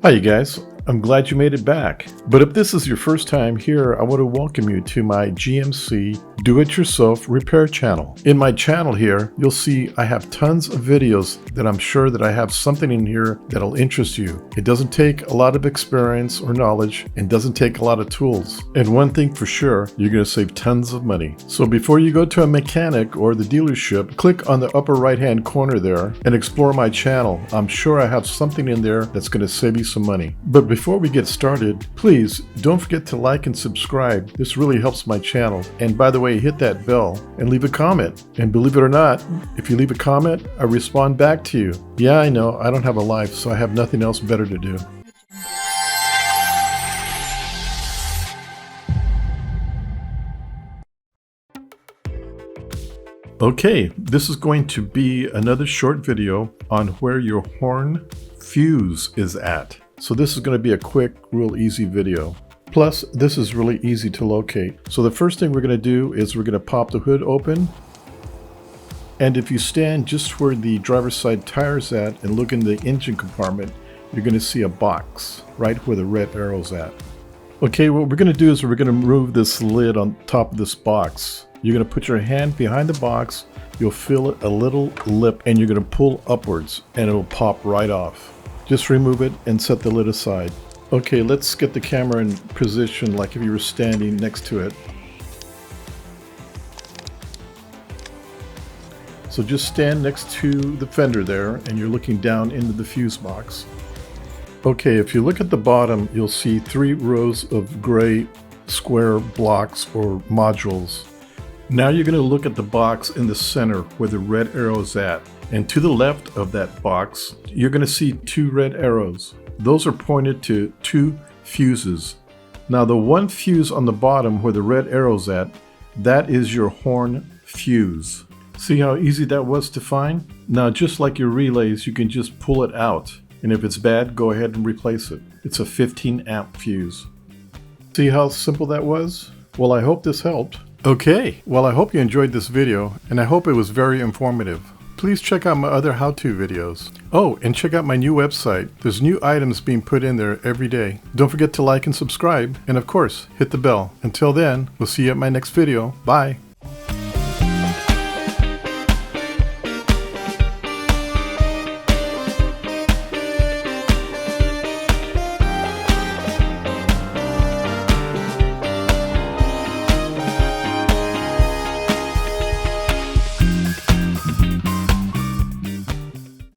Hi you guys, I'm glad you made it back. But if this is your first time here, I want to welcome you to my GMC Do-It-Yourself Repair channel. In my channel here, you'll see I have tons of videos that I'm sure that I have something in here that'll interest you. It doesn't take a lot of experience or knowledge and doesn't take a lot of tools. And one thing for sure, you're going to save tons of money. So before you go to a mechanic or the dealership, click on the upper right hand corner there and explore my channel. I'm sure I have something in there that's going to save you some money. But before we get started, please don't forget to like and subscribe. This really helps my channel. And by the way, hit that bell and leave a comment. And believe it or not, if you leave a comment, I respond back to you. Yeah, I know, I don't have a life, so I have nothing else better to do. Okay, this is going to be another short video on where your horn fuse is at. So this is going to be a quick, real easy video. Plus, this is really easy to locate. So the first thing we're going to do is we're going to pop the hood open. And if you stand just where the driver's side tire's at and look in the engine compartment, you're going to see a box right where the red arrow's at. Okay, what we're going to do is we're going to remove this lid on top of this box. You're going to put your hand behind the box, you'll feel a little lip, and you're going to pull upwards and it'll pop right off. Just remove it and set the lid aside. Okay, let's get the camera in position like if you were standing next to it. So just stand next to the fender there and you're looking down into the fuse box. Okay, if you look at the bottom, you'll see 3 rows of gray square blocks or modules. Now you're going to look at the box in the center where the red arrow is at. And to the left of that box, you're going to see 2 red arrows. Those are pointed to 2 fuses. Now the one fuse on the bottom where the red arrow's at, that is your horn fuse. See how easy that was to find? Now just like your relays, you can just pull it out. And if it's bad, go ahead and replace it. It's a 15 amp fuse. See how simple that was? Well, I hope this helped. Okay, well I hope you enjoyed this video and I hope it was very informative. Please check out my other how-to videos. Oh, and check out my new website. There's new items being put in there every day. Don't forget to like and subscribe, and of course, hit the bell. Until then, we'll see you at my next video. Bye!